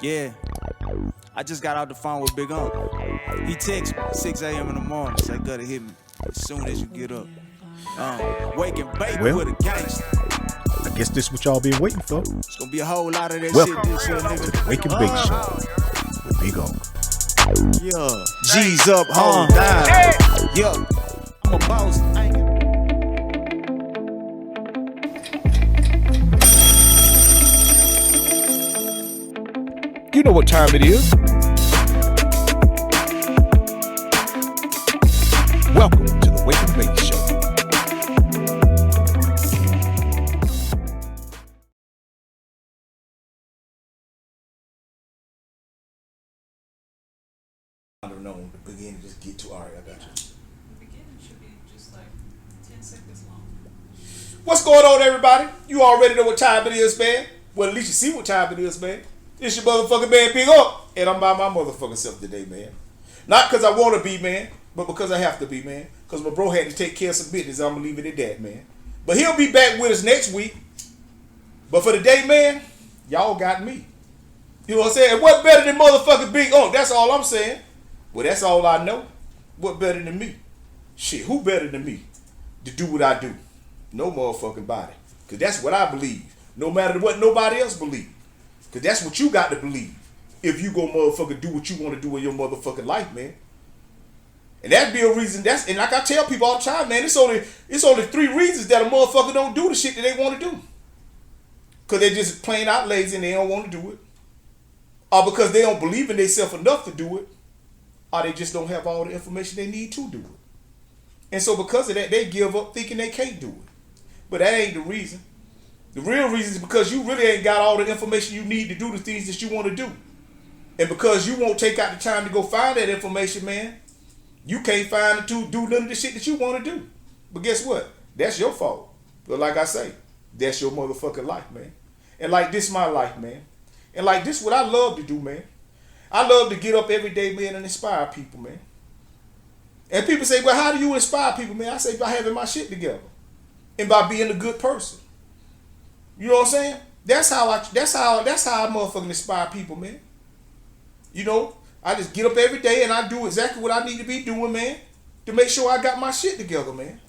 Yeah, I just got out the phone with Big Unc. He texted me 6 a.m. in the morning, say, gotta hit me as soon as you get up. Wake and bake with a gangster. I guess this is what y'all been waiting for. It's gonna be a whole lot of that Welcome shit this year, nigga. to the Wake and Bake Show with Big Unc. Yeah, G's up, hold down. Yeah, I'm a boss. I ain't got You know what time it is. Welcome to the Wake and Bake Show. I don't know, the beginning just get to, all right, I got you. The beginning should be just like 10 seconds long. What's going on, everybody? You already know what time it is, man. Well, at least you see what time it is, man. It's your motherfucking man, Big Up. And I'm by my motherfucking self today, man. Not because I want to be, man, but because I have to be, man. Because my bro had to take care of some business. I'm going to leave it at that, man. But he'll be back with us next week. But for the day, man, y'all got me. You know what I'm saying? What better than motherfucking Big Up? That's all I'm saying. Well, that's all I know. What better than me? Shit, who better than me to do what I do? No motherfucking body. Because that's what I believe. No matter what nobody else believes. Because that's what you got to believe. If you go motherfucker do what you want to do in your motherfucking life, man. And that'd be a reason. And like I tell people all the time, man, it's only 3 reasons that a motherfucker don't do the shit that they want to do. Because they're just plain out lazy and they don't want to do it. Or because they don't believe in themselves enough to do it. Or they just don't have all the information they need to do it. And so because of that, they give up thinking they can't do it. But that ain't the reason. The real reason is because you really ain't got all the information you need to do the things that you want to do. And because you won't take out the time to go find that information, man, you can't find it to do none of the shit that you want to do. But guess what? That's your fault. But like I say, that's your motherfucking life, man. And like this my life, man. And like this what I love to do, man. I love to get up every day, man, and inspire people, man. And people say, well, how do you inspire people, man? I say, by having my shit together. And by being a good person. You know what I'm saying? That's how I motherfucking inspire people, man. You know, I just get up every day and I do exactly what I need to be doing, man, to make sure I got my shit together, man.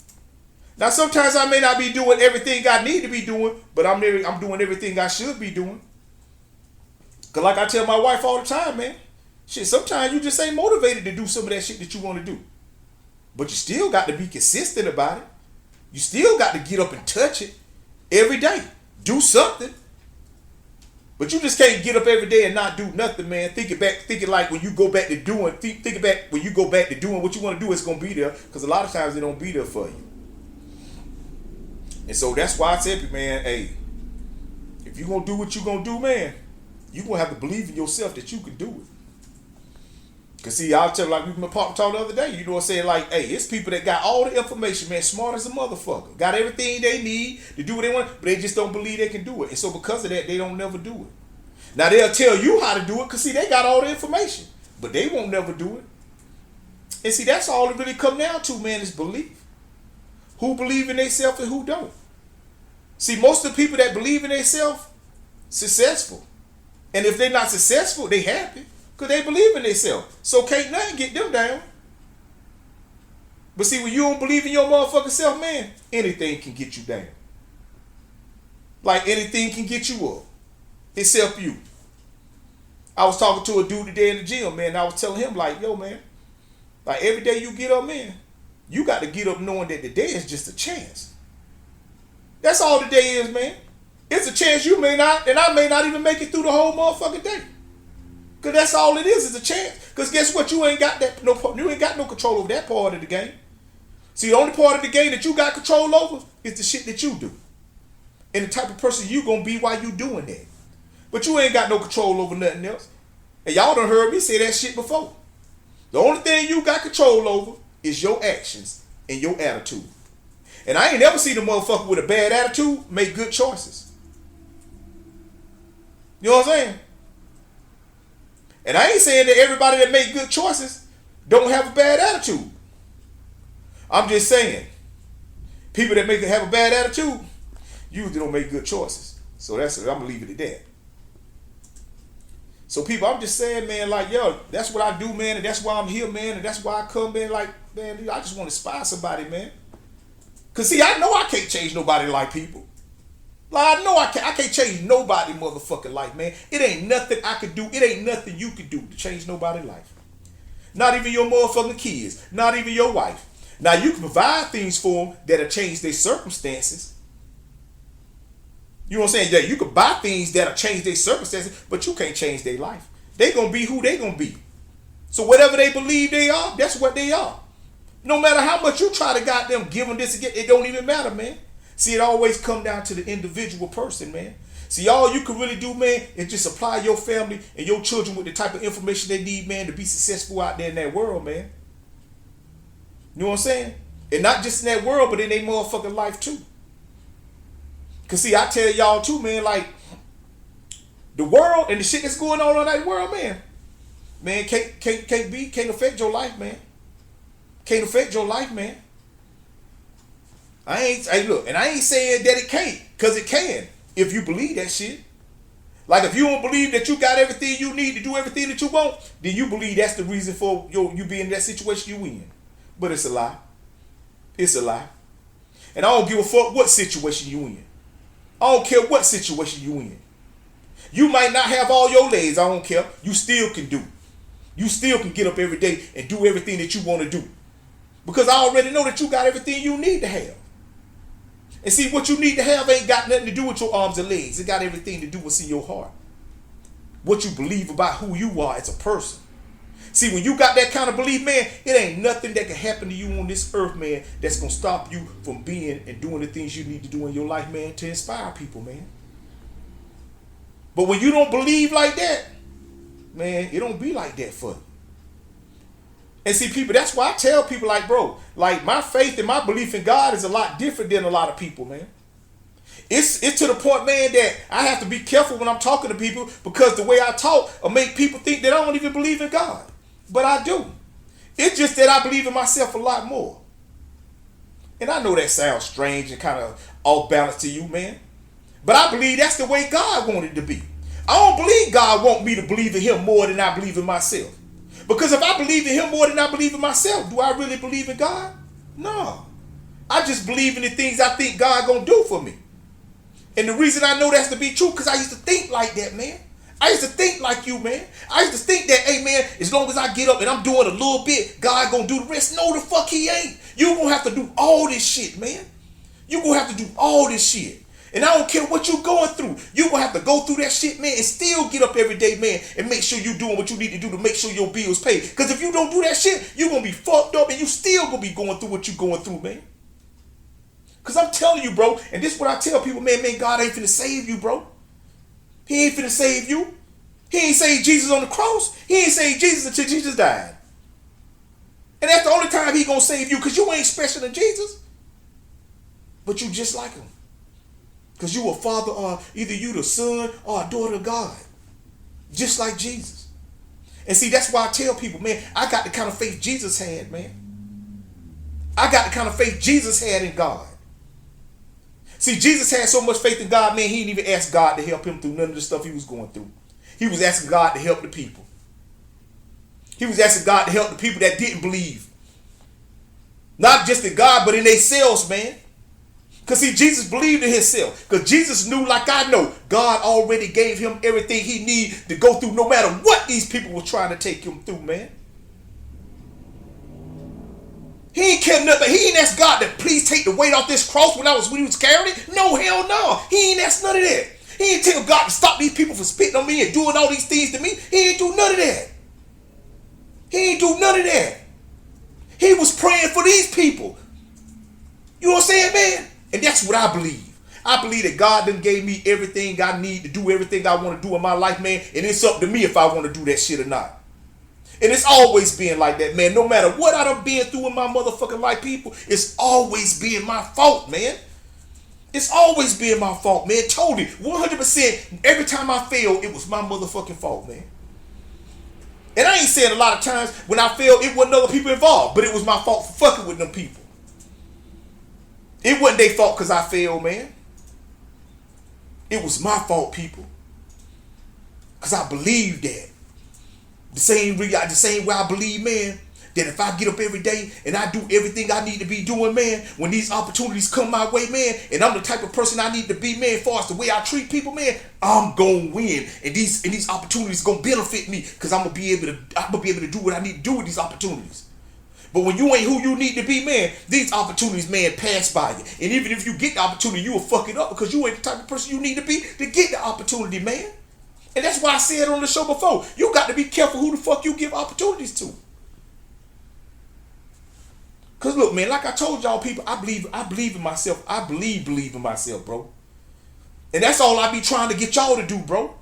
Now sometimes I may not be doing everything I need to be doing, but I'm doing everything I should be doing. Cause like I tell my wife all the time, man, shit, sometimes you just ain't motivated to do some of that shit that you want to do. But you still got to be consistent about it. You still got to get up and touch it every day. Do something. But you just can't get up every day and not do nothing, man. Thinking like when you go back to doing, thinking back when you go back to doing what you want to do, it's going to be there. Because a lot of times it don't be there for you. And so that's why I tell you, man, hey, if you going to do what you going to do, man, you going to have to believe in yourself that you can do it. Because see, I'll tell you, like we were talking the other day, you know what I'm saying? Like, hey, it's people that got all the information, man, smart as a motherfucker. Got everything they need to do what they want, but they just don't believe they can do it. And so because of that, they don't never do it. Now, they'll tell you how to do it because, see, they got all the information, but they won't never do it. And see, that's all it really come down to, man, is belief. Who believe in themselves and who don't. See, most of the people that believe in themselves, successful. And if they're not successful, they happy. Because they believe in themselves. So can't nothing get them down. But see, when you don't believe in your motherfucking self, man, anything can get you down. Like anything can get you up. Except you. I was talking to a dude today in the gym, man. And I was telling him, like, yo, man, like every day you get up, man, you got to get up knowing that the day is just a chance. That's all the day is, man. It's a chance you may not, and I may not even make it through the whole motherfucking day. Cause that's all it is a chance. Cause guess what? You ain't got no control over that part of the game. See, the only part of the game that you got control over is the shit that you do. And the type of person you gonna be while you doing that. But you ain't got no control over nothing else. And y'all done heard me say that shit before. The only thing you got control over is your actions and your attitude. And I ain't never seen a motherfucker with a bad attitude make good choices. You know what I'm saying? And I ain't saying that everybody that make good choices don't have a bad attitude. I'm just saying, people that have a bad attitude usually don't make good choices. So I'm gonna leave it at that. So people, I'm just saying, man, like, yo, that's what I do, man, and that's why I'm here, man, and that's why I come, man, like, man, I just want to inspire somebody, man. Cause see, I know I can't change nobody like people. Like, I know I can't change nobody motherfucking life, man. It ain't nothing I could do. It ain't nothing you could do to change nobody's life. Not even your motherfucking kids. Not even your wife. Now, you can provide things for them that'll change their circumstances. You know what I'm saying? Yeah, you could buy things that'll change their circumstances, but you can't change their life. They gonna be who they gonna be. So whatever they believe they are, that's what they are. No matter how much you try to goddamn give them this again, it don't even matter, man. See, it always come down to the individual person, man. See, all you can really do, man, is just supply your family and your children with the type of information they need, man, to be successful out there in that world, man. You know what I'm saying? And not just in that world, but in their motherfucking life, too. Because, see, I tell y'all, too, man, like, the world and the shit that's going on in that world, man, can't affect your life, man. Can't affect your life, man. Look, and I ain't saying that it can't, because it can, if you believe that shit. Like, if you don't believe that you got everything you need to do everything that you want, then you believe that's the reason for you being in that situation you in. But it's a lie. It's a lie. And I don't give a fuck what situation you in. I don't care what situation you in. You might not have all your legs, I don't care. You still can do. You still can get up every day and do everything that you want to do. Because I already know that you got everything you need to have. And see, what you need to have ain't got nothing to do with your arms and legs. It got everything to do with what's in your heart. What you believe about who you are as a person. See, when you got that kind of belief, man, it ain't nothing that can happen to you on this earth, man, that's going to stop you from being and doing the things you need to do in your life, man, to inspire people, man. But when you don't believe like that, man, it don't be like that for you. And see, people, that's why I tell people, like, bro, like, my faith and my belief in God is a lot different than a lot of people, man. It's to the point, man, that I have to be careful when I'm talking to people, because the way I talk will make people think that I don't even believe in God. But I do. It's just that I believe in myself a lot more. And I know that sounds strange and kind of off balance to you, man. But I believe that's the way God wanted it to be. I don't believe God wants me to believe in him more than I believe in myself. Because if I believe in him more than I believe in myself, do I really believe in God? No. I just believe in the things I think God gonna do for me. And the reason I know that's to be true, because I used to think like that, man. I used to think like you, man. I used to think that, hey, man, as long as I get up and I'm doing a little bit, God gonna do the rest. No, the fuck he ain't. You gonna have to do all this shit, man. You gonna have to do all this shit. And I don't care what you going through. You gonna have to go through that shit, man, and still get up every day, man, and make sure you doing what you need to do to make sure your bills paid. Because if you don't do that shit, you gonna be fucked up and you still gonna be going through what you going through, man. Because I'm telling you, bro, and this is what I tell people, man, God ain't finna save you, bro. He ain't finna save you. He ain't saved Jesus on the cross. He ain't saved Jesus until Jesus died. And that's the only time he gonna save you, because you ain't special than Jesus. But you just like him. Because you a father, or either you the son or a daughter of God. Just like Jesus. And see, that's why I tell people, man, I got the kind of faith Jesus had, man. I got the kind of faith Jesus had in God. See, Jesus had so much faith in God, man, he didn't even ask God to help him through none of the stuff he was going through. He was asking God to help the people. He was asking God to help the people that didn't believe. Not just in God, but in themselves, man. Because see, Jesus believed in himself. Because Jesus knew, like I know, God already gave him everything he needed to go through, no matter what these people were trying to take him through, man. He ain't care nothing. He ain't asked God to please take the weight off this cross when he was carrying it. No, hell no. He ain't asked none of that. He ain't tell God to stop these people from spitting on me and doing all these things to me. He ain't do none of that. He ain't do none of that. He was praying for these people. You know what I'm saying, man? And that's what I believe. I believe that God done gave me everything I need to do everything I want to do in my life, man. And it's up to me if I want to do that shit or not. And it's always been like that, man. No matter what I done been through in my motherfucking life, people, it's always been my fault, man. It's always been my fault, man. Totally, 100%. Every time I failed, it was my motherfucking fault, man. And I ain't saying a lot of times when I failed, it wasn't other people involved, but it was my fault for fucking with them people. It wasn't their fault because I failed, man. It was my fault, people. Because I believe that. The same way I believe, man, that if I get up every day and I do everything I need to be doing, man, when these opportunities come my way, man, and I'm the type of person I need to be, man, as far as the way I treat people, man, I'm gonna win. And these opportunities gonna benefit me because I'm gonna be able to do what I need to do with these opportunities. But when you ain't who you need to be, man, these opportunities, man, pass by you. And even if you get the opportunity, you will fuck it up because you ain't the type of person you need to be to get the opportunity, man. And that's why I said on the show before, you got to be careful who the fuck you give opportunities to. Cause look, man, like I told y'all people, I believe in myself. I believe in myself, bro. And that's all I be trying to get y'all to do, bro.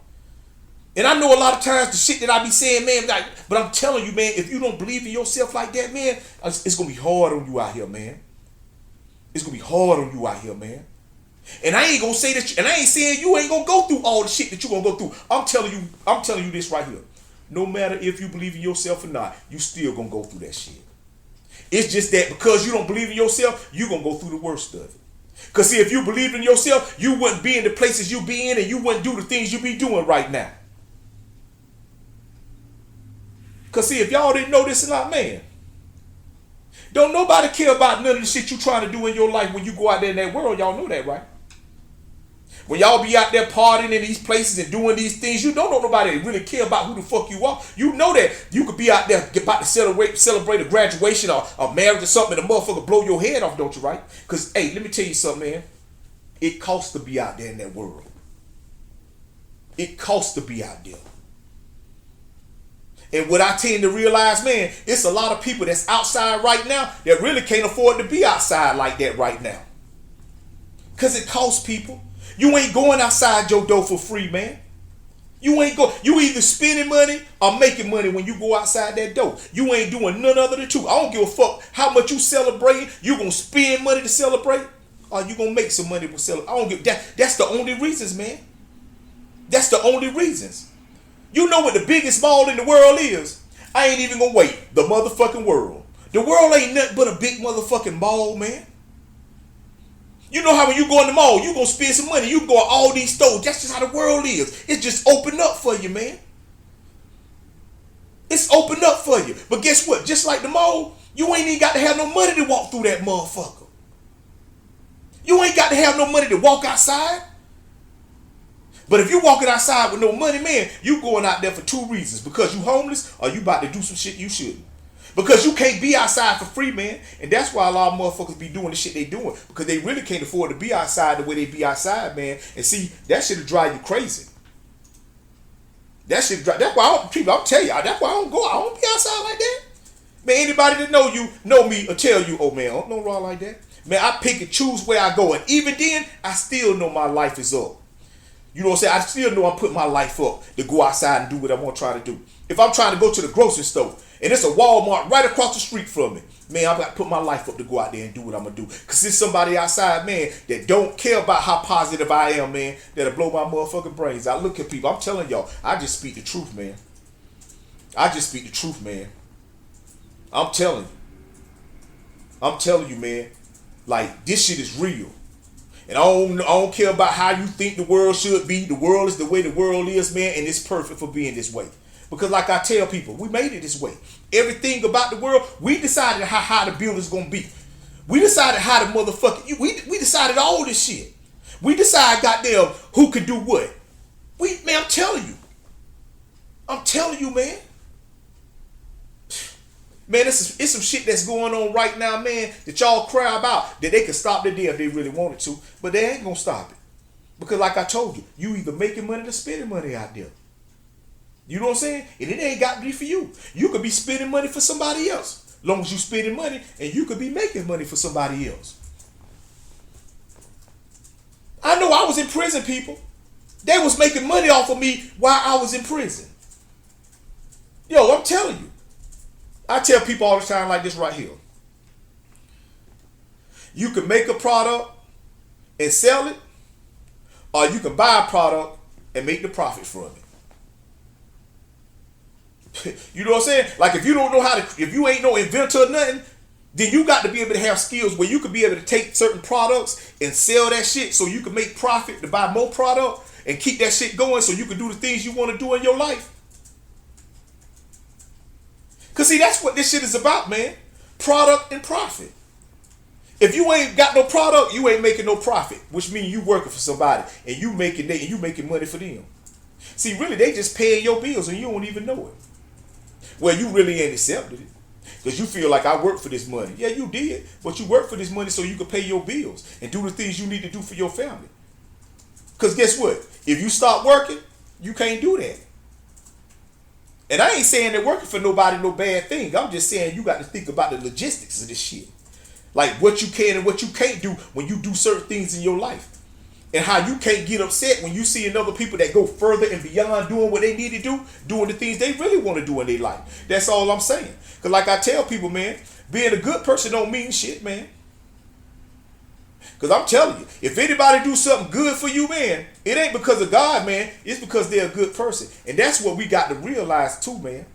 And I know a lot of times the shit that I be saying, man, like, but I'm telling you, man, if you don't believe in yourself like that, man, it's gonna be hard on you out here, man. It's gonna be hard on you out here, man. And I ain't gonna say that, and I ain't saying you ain't gonna go through all the shit that you gonna go through. I'm telling you this right here. No matter if you believe in yourself or not, you still gonna go through that shit. It's just that because you don't believe in yourself, you gonna go through the worst of it. Cause see, if you believed in yourself, you wouldn't be in the places you be in, and you wouldn't do the things you be doing right now. Cause see, if y'all didn't know this or not, man, don't nobody care about none of the shit you trying to do in your life when you go out there in that world. Y'all know that, right? When y'all be out there partying in these places and doing these things, you don't know nobody that really care about who the fuck you are. You know that you could be out there about to celebrate a graduation or a marriage or something, and a motherfucker blow your head off, don't you, right? Because, hey, let me tell you something, man. It costs to be out there in that world. It costs to be out there. And what I tend to realize, man, it's a lot of people that's outside right now that really can't afford to be outside like that right now. Because it costs people. You ain't going outside your door for free, man. You either spending money or making money when you go outside that door. You ain't doing none other than two. I don't give a fuck how much you celebrating. You gonna spend money to celebrate, or you gonna make some money to celebrate. I don't give that. That's the only reasons, man. That's the only reasons. You know what the biggest mall in the world is? I ain't even gonna wait. The motherfucking world. The world ain't nothing but a big motherfucking mall, man. You know how when you go in the mall, you gonna spend some money. You go to all these stores. That's just how the world is. It's just open up for you, man. It's open up for you. But guess what? Just like the mall, you ain't even got to have no money to walk through that motherfucker. You ain't got to have no money to walk outside. But if you walking outside with no money, man, you going out there for two reasons. Because you homeless or you about to do some shit you shouldn't. Because you can't be outside for free, man. And that's why a lot of motherfuckers be doing the shit they doing. Because they really can't afford to be outside the way they be outside, man. And see, that shit'll drive you crazy. That's why I'm telling you, that's why I don't be outside like that. Man, anybody that know me, will tell you, oh man, I don't know wrong like that. Man, I pick and choose where I go. And even then, I still know my life is up. You know what I'm saying? I still know I'm putting my life up to go outside and do what I want to try to do. If I'm trying to go to the grocery store and it's a Walmart right across the street from me, man, I've got to put my life up to go out there and do what I'm going to do. Because there's somebody outside, man, that don't care about how positive I am, man, that'll blow my motherfucking brains. I look at people, I'm telling y'all, I just speak the truth, man. I just speak the truth, man. I'm telling you, man, like, this shit is real. And I don't care about how you think the world should be. The world is the way the world is, man, and it's perfect for being this way. Because like I tell people, we made it this way. Everything about the world, we decided how the build is going to be. We decided how the motherfucking, we decided all this shit. We decided, goddamn, who could do what. Man, I'm telling you, man. Man, it's some shit that's going on right now, man, that y'all cry about, that they could stop the deal if they really wanted to, but they ain't gonna stop it. Because like I told you, you either making money or spending money out there. You know what I'm saying? And it ain't got to be for you. You could be spending money for somebody else. As long as you spending money, and you could be making money for somebody else. I know I was in prison, people. They was making money off of me while I was in prison. Yo, I'm telling you. I tell people all the time like this right here. You can make a product and sell it, or you can buy a product and make the profit from it. You know what I'm saying? Like if you don't know if you ain't no inventor or nothing, then you got to be able to have skills where you could be able to take certain products and sell that shit so you can make profit to buy more product. and keep that shit going so you can do the things you want to do in your life. Because see, that's what this shit is about, man. Product and profit. If you ain't got no product, you ain't making no profit, which means you working for somebody and you making money for them. See, really, they just paying your bills and you don't even know it. Well, you really ain't accepted it because you feel like I work for this money. Yeah, you did, but you work for this money so you can pay your bills and do the things you need to do for your family. Because guess what? If you stop working, you can't do that. And I ain't saying that working for nobody no bad thing. I'm just saying you got to think about the logistics of this shit. Like what you can and what you can't do when you do certain things in your life. And how you can't get upset when you see other people that go further and beyond doing what they need to do, doing the things they really want to do in their life. That's all I'm saying. Because like I tell people, man, being a good person don't mean shit, man. Because I'm telling you, if anybody do something good for you, man, it ain't because of God, man. It's because they're a good person. And that's what we got to realize too, man.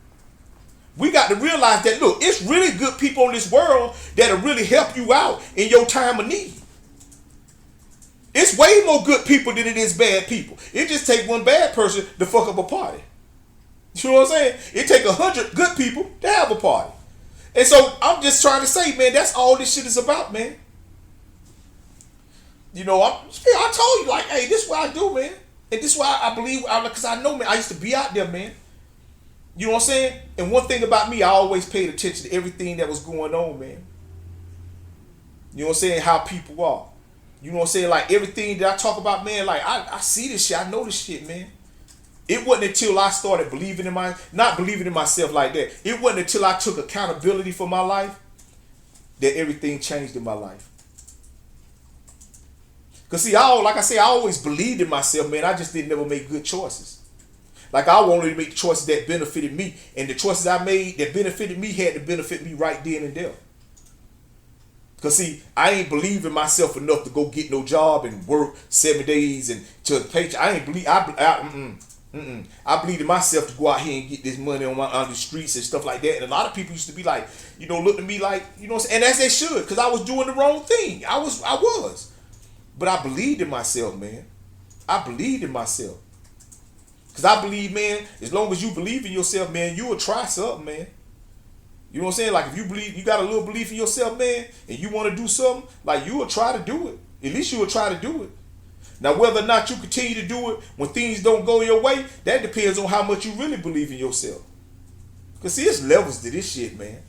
We got to realize that, look, it's really good people in this world that'll really help you out in your time of need. It's way more good people than it is bad people. It just take one bad person to fuck up a party. You know what I'm saying? It take 100 good people to have a party. And so I'm just trying to say, man, that's all this shit is about, man. You know, I told you, like, hey, this is what I do, man. And this is why I believe, because I know, man, I used to be out there, man. You know what I'm saying? And one thing about me, I always paid attention to everything that was going on, man. You know what I'm saying? How people are. You know what I'm saying? Like everything that I talk about, man, like I see this shit. I know this shit, man. It wasn't until I started not believing in myself like that. It wasn't until I took accountability for my life that everything changed in my life. Because see, like I say, I always believed in myself, man. I just didn't never make good choices. Like I wanted to make the choices that benefited me. And the choices I made that benefited me had to benefit me right then and there. Because see, I ain't believe in myself enough to go get no job and work 7 days and to a paycheck. I believe in myself to go out here and get this money on the streets and stuff like that. And a lot of people used to be like, you know, look at me like, you know, and as they should, because I was doing the wrong thing. I was. But I believed in myself, man. I believed in myself. Because I believe, man, as long as you believe in yourself, man, you will try something, man. You know what I'm saying? Like if you believe, you got a little belief in yourself, man, and you want to do something, like you will try to do it. At least you will try to do it. Now, whether or not you continue to do it when things don't go your way, that depends on how much you really believe in yourself. Because see, it's levels to this shit, man.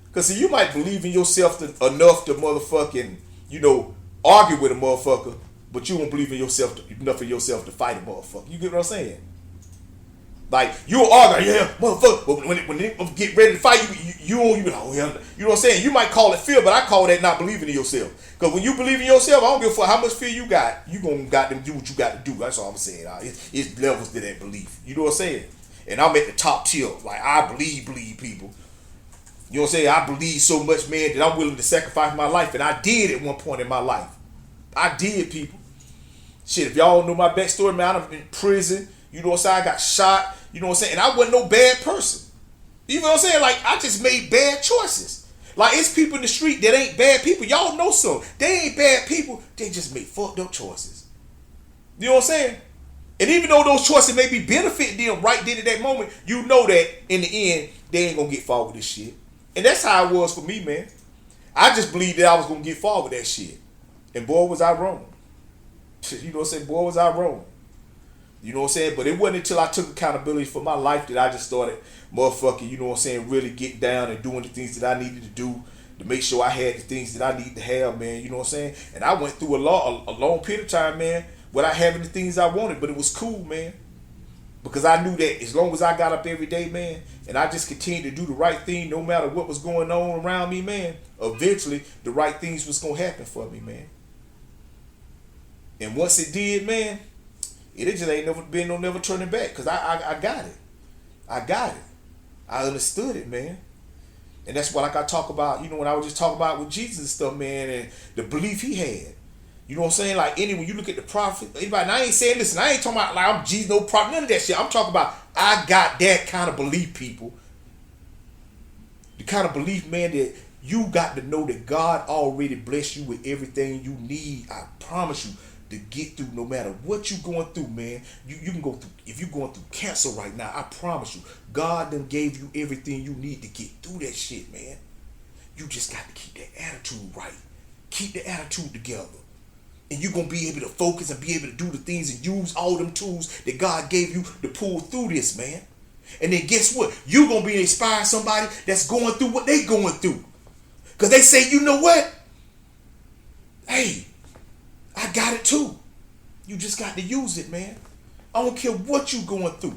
Because see, you might believe in yourself enough to motherfucking, you know, argue with a motherfucker, but you won't believe in yourself enough in yourself to fight a motherfucker. You get what I'm saying? Like, you'll argue, yeah, motherfucker, but when they get ready to fight, you won't even, oh, yeah. You know what I'm saying? You might call it fear, but I call that not believing in yourself. Because when you believe in yourself, I don't give a fuck how much fear you got. You gonna got them do what you got to do. That's all I'm saying. It's levels to that belief. You know what I'm saying? And I'm at the top tier. Like, I believe people. You know what I'm saying? I believe so much, man, that I'm willing to sacrifice my life. And I did at one point in my life. I did, people. Shit, if y'all know my backstory, man, I'm in prison. You know what I'm saying? I got shot. You know what I'm saying? And I wasn't no bad person. You know what I'm saying? Like, I just made bad choices. Like, it's people in the street that ain't bad people. Y'all know some. They ain't bad people. They just make fucked up choices. You know what I'm saying? And even though those choices may be benefiting them right then at that moment, you know that in the end, they ain't going to get far with this shit. And that's how it was for me, man. I just believed that I was going to get far with that shit. And boy, was I wrong. You know what I'm saying? Boy, was I wrong. You know what I'm saying? But it wasn't until I took accountability for my life that I just started motherfucking, you know what I'm saying, really getting down and doing the things that I needed to do to make sure I had the things that I needed to have, man. You know what I'm saying? And I went through a long period of time, man, without having the things I wanted, but it was cool, man. Because I knew that as long as I got up every day, man, and I just continued to do the right thing no matter what was going on around me, man, eventually the right things was going to happen for me, man. And once it did, man, it just ain't never been no never turning back. Because I got it. I got it. I understood it, man. And that's what, like I talk about, you know, when I was just talking about with Jesus and stuff, man, and the belief he had. You know what I'm saying? Like, when you look at the prophet, anybody, and I ain't saying, listen, I ain't talking about, like, I'm Jesus, no prophet, none of that shit. I'm talking about, I got that kind of belief, people. The kind of belief, man, that you got to know that God already blessed you with everything you need. I promise you. to get through no matter what you're going through, man. You can go through, if you're going through cancer right now, I promise you, God done gave you everything you need to get through that shit, man. You just got to keep that attitude right. Keep the attitude together. And you're going to be able to focus and be able to do the things and use all them tools that God gave you to pull through this, man. And then guess what? You're going to be inspiring somebody that's going through what they going through. Because they say, you know what? Hey, I got it too. You just got to use it, man. I don't care what you going through.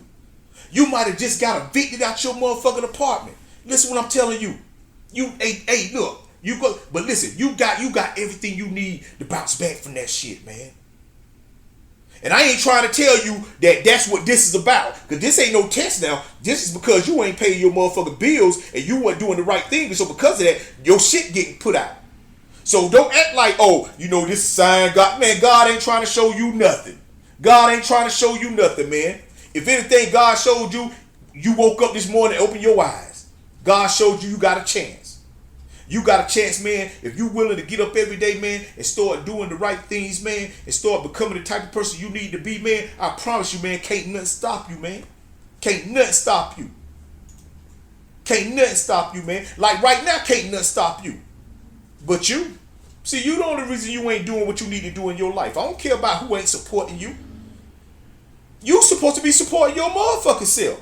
You might have just got evicted out your motherfucking apartment. Listen what I'm telling you. Hey, look, you go, but listen, you got everything you need to bounce back from that shit, man. And I ain't trying to tell you that that's what this is about, because this ain't no test now. This is because you ain't paying your motherfucking bills and you weren't doing the right thing. So because of that, your shit getting put out. So don't act like, oh, you know, this is sign God. Man, God ain't trying to show you nothing. God ain't trying to show you nothing, man. If anything, God showed you, you woke up this morning and opened your eyes. God showed you got a chance. You got a chance, man, if you willing to get up every day, man, and start doing the right things, man, and start becoming the type of person you need to be, man. I promise you, man, can't nothing stop you, man. Can't nothing stop you. Can't nothing stop you, man. Like right now, can't nothing stop you. But you. See, you the only reason you ain't doing what you need to do in your life. I don't care about who ain't supporting you. You supposed to be supporting your motherfucking self.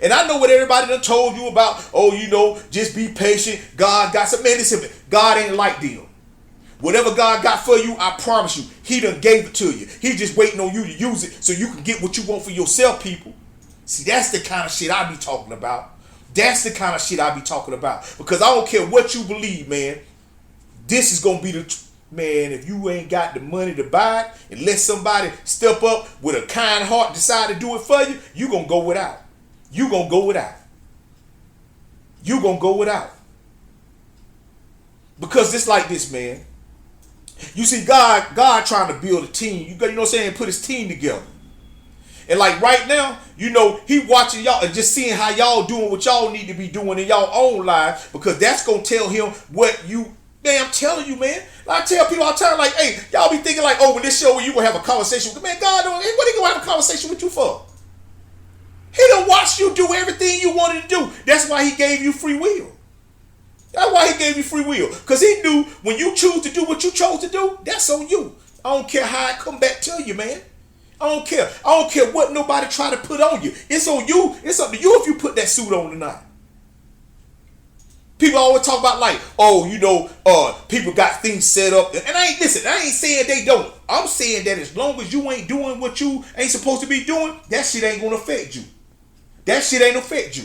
And I know what everybody done told you about, oh, you know, just be patient. God got some, man, listen, God ain't like them. Whatever God got for you, I promise you, he done gave it to you. He just waiting on you to use it so you can get what you want for yourself, people. See, that's the kind of shit I be talking about. That's the kind of shit I be talking about. Because I don't care what you believe, man. This is going to be the, man, if you ain't got the money to buy it, and let somebody step up with a kind heart decide to do it for you, you going to go without. You going to go without. You going to go without. Because it's like this, man. You see, God trying to build a team. You know what I'm saying? Put his team together. And like right now, you know, he watching y'all and just seeing how y'all doing what y'all need to be doing in y'all own lives, because that's going to tell him what you, man, I'm telling you, man. I tell people all the time, like, hey, y'all be thinking like, oh, when this show, you going to have a conversation with, man, God, what are you going to have a conversation with you for? He done watched you do everything you wanted to do. That's why he gave you free will. That's why he gave you free will. Because he knew when you choose to do what you chose to do, that's on you. I don't care how it come back to you, man. I don't care. I don't care what nobody try to put on you. It's on you. It's up to you if you put that suit on or not. People always talk about like, oh, you know, people got things set up. And I ain't saying they don't. I'm saying that as long as you ain't doing what you ain't supposed to be doing, that shit ain't going to affect you. That shit ain't affect you.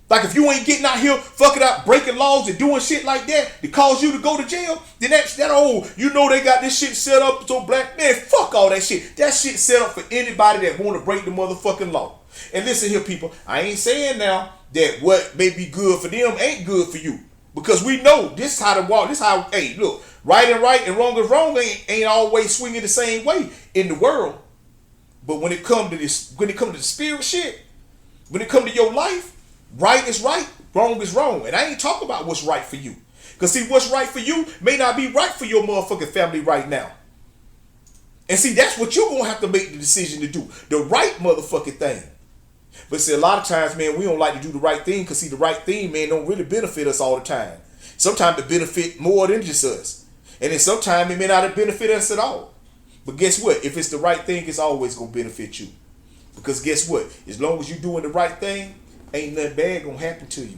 Like if you ain't getting out here fucking up, breaking laws and doing shit like that to cause you to go to jail, then that oh, you know they got this shit set up so black. Man, fuck all that shit. That shit set up for anybody that want to break the motherfucking law. And listen here, people, I ain't saying now that what may be good for them ain't good for you. Because we know this is how to walk. This is how, hey, look, right and wrong is wrong ain't always swinging the same way in the world. But when it comes to this, when it comes to the spirit shit, when it comes to your life, right is right, wrong is wrong. And I ain't talking about what's right for you. Because see, what's right for you may not be right for your motherfucking family right now. And see, that's what you're going to have to make the decision to do. The right motherfucking thing. But see, a lot of times, man, we don't like to do the right thing because see, the right thing, man, don't really benefit us all the time. Sometimes it benefit more than just us. And then sometimes it may not benefit us at all. But guess what? If it's the right thing, it's always going to benefit you. Because guess what? As long as you're doing the right thing, ain't nothing bad going to happen to you.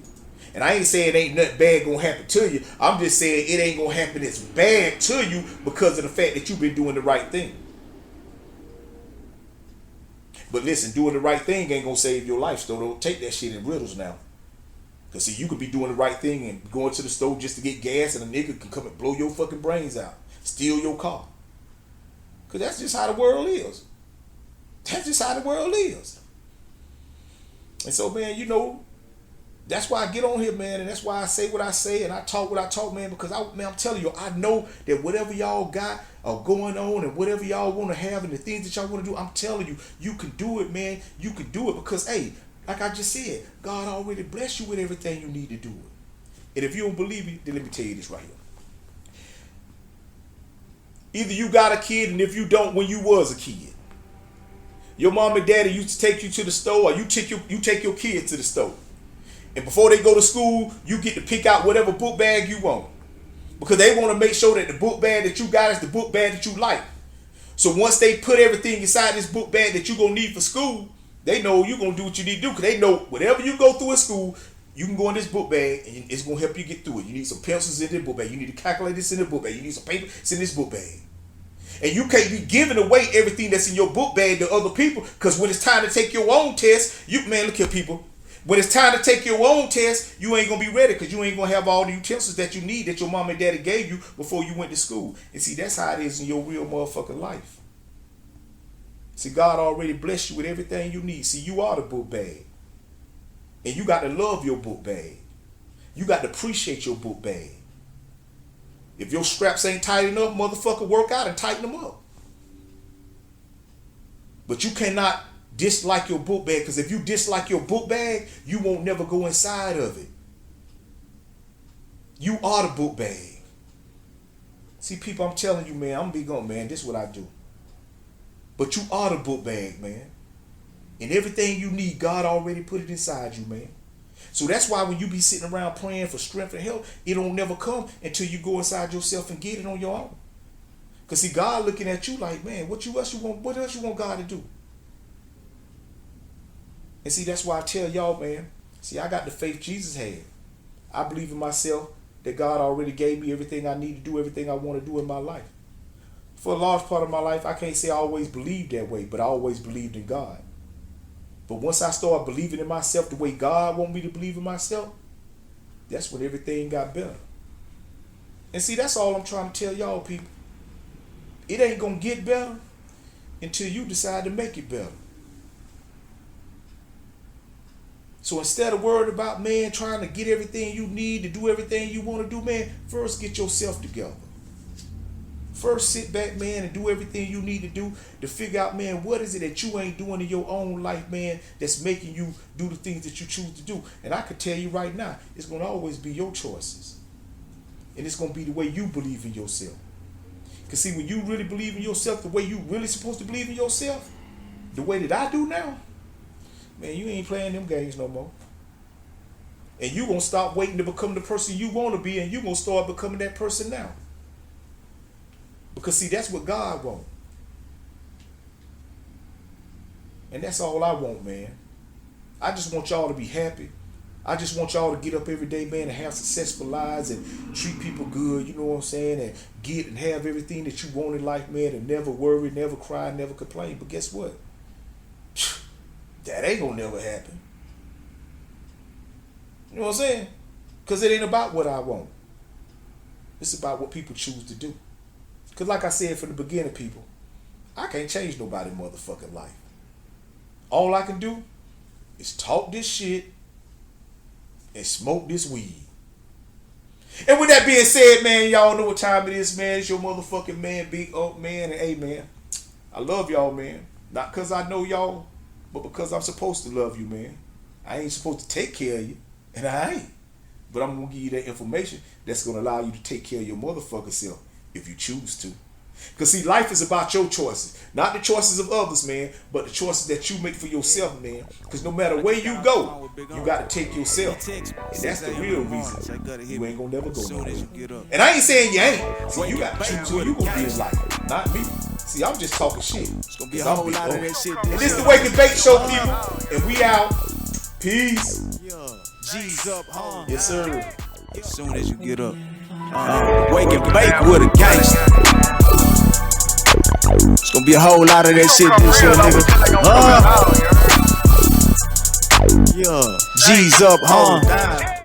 And I ain't saying ain't nothing bad going to happen to you. I'm just saying it ain't going to happen as bad to you because of the fact that you've been doing the right thing. But listen, doing the right thing ain't going to save your life. So don't take that shit in riddles now. Because see, you could be doing the right thing and going to the store just to get gas and a nigga can come and blow your fucking brains out. Steal your car. Because that's just how the world is. That's just how the world is. And so, man, you know, that's why I get on here, man, and that's why I say what I say and I talk what I talk, man, because I'm telling you, I know that whatever y'all got going on and whatever y'all want to have and the things that y'all want to do, I'm telling you, you can do it, man. You can do it because, hey, like I just said, God already blessed you with everything you need to do it. And if you don't believe me, then let me tell you this right here. Either you got a kid, and if you don't, when you was a kid. Your mom and daddy used to take you to the store, or you take your kid to the store. And before they go to school, you get to pick out whatever book bag you want. Because they want to make sure that the book bag that you got is the book bag that you like. So once they put everything inside this book bag that you're going to need for school, they know you're going to do what you need to do. Because they know whatever you go through in school, you can go in this book bag and it's going to help you get through it. You need some pencils in this book bag. You need to calculate this in the book bag. You need some paper. It's in this book bag. And you can't be giving away everything that's in your book bag to other people, because when it's time to take your own test, look here, people. When it's time to take your own test, you ain't going to be ready, because you ain't going to have all the utensils that you need that your mom and daddy gave you before you went to school. And see, that's how it is in your real motherfucking life. See, God already blessed you with everything you need. See, you are the book bag. And you got to love your book bag. You got to appreciate your book bag. If your straps ain't tight enough, motherfucker, work out and tighten them up. But you cannot dislike your book bag, because if you dislike your book bag, you won't never go inside of it. You are the book bag. See, people, I'm telling you, man, I'm gonna be going, man, this is what I do. But you are the book bag, man. And everything you need, God already put it inside you, man. So that's why when you be sitting around praying for strength and help, it don't never come until you go inside yourself and get it on your own. Because see, God looking at you like, man, what else you want God to do? And see, that's why I tell y'all, man, see, I got the faith Jesus had. I believe in myself that God already gave me everything I need to do, everything I want to do in my life. For a large part of my life, I can't say I always believed that way, but I always believed in God. But once I started believing in myself the way God want me to believe in myself, that's when everything got better. And see, that's all I'm trying to tell y'all, people. It ain't going to get better until you decide to make it better. So instead of worrying about, man, trying to get everything you need to do everything you want to do, man, first get yourself together. First sit back, man, and do everything you need to do to figure out, man, what is it that you ain't doing in your own life, man, that's making you do the things that you choose to do. And I can tell you right now, it's going to always be your choices. And it's going to be the way you believe in yourself. Because see, when you really believe in yourself the way you really supposed to believe in yourself, the way that I do now, man, you ain't playing them games no more. And you going to stop waiting to become the person you want to be, and you going to start becoming that person now. Because see, that's what God wants. And that's all I want, man. I just want y'all to be happy. I just want y'all to get up every day, man, and have successful lives and treat people good, you know what I'm saying, and get and have everything that you want in life, man, and never worry, never cry, never complain. But guess what? That ain't gonna never happen. You know what I'm saying? Because it ain't about what I want. It's about what people choose to do. Because like I said from the beginning, people, I can't change nobody's motherfucking life. All I can do is talk this shit and smoke this weed. And with that being said, man, y'all know what time it is, man. It's your motherfucking man, Big Up, man. And hey, man, I love y'all, man. Not because I know y'all, but because I'm supposed to love you, man. I ain't supposed to take care of you, and I ain't. But I'm going to give you that information that's going to allow you to take care of your motherfucking self if you choose to. Because see, life is about your choices. Not the choices of others, man, but the choices that you make for yourself, man. Because no matter where you go, you got to take yourself. And that's the real reason you ain't going to never go nowhere. And I ain't saying you ain't. See, you got to choose who you going to be in life. Not me. See, I'm just talking shit. It's going to be a whole lot of that shit. And this is the Wake and Bake Show, people. And we out. Peace. G's up, huh? Yes, sir. As soon as you get up. Wake and bake with a gangster. It's gonna be a whole lot of that shit this year, nigga. Yeah. G's up, huh?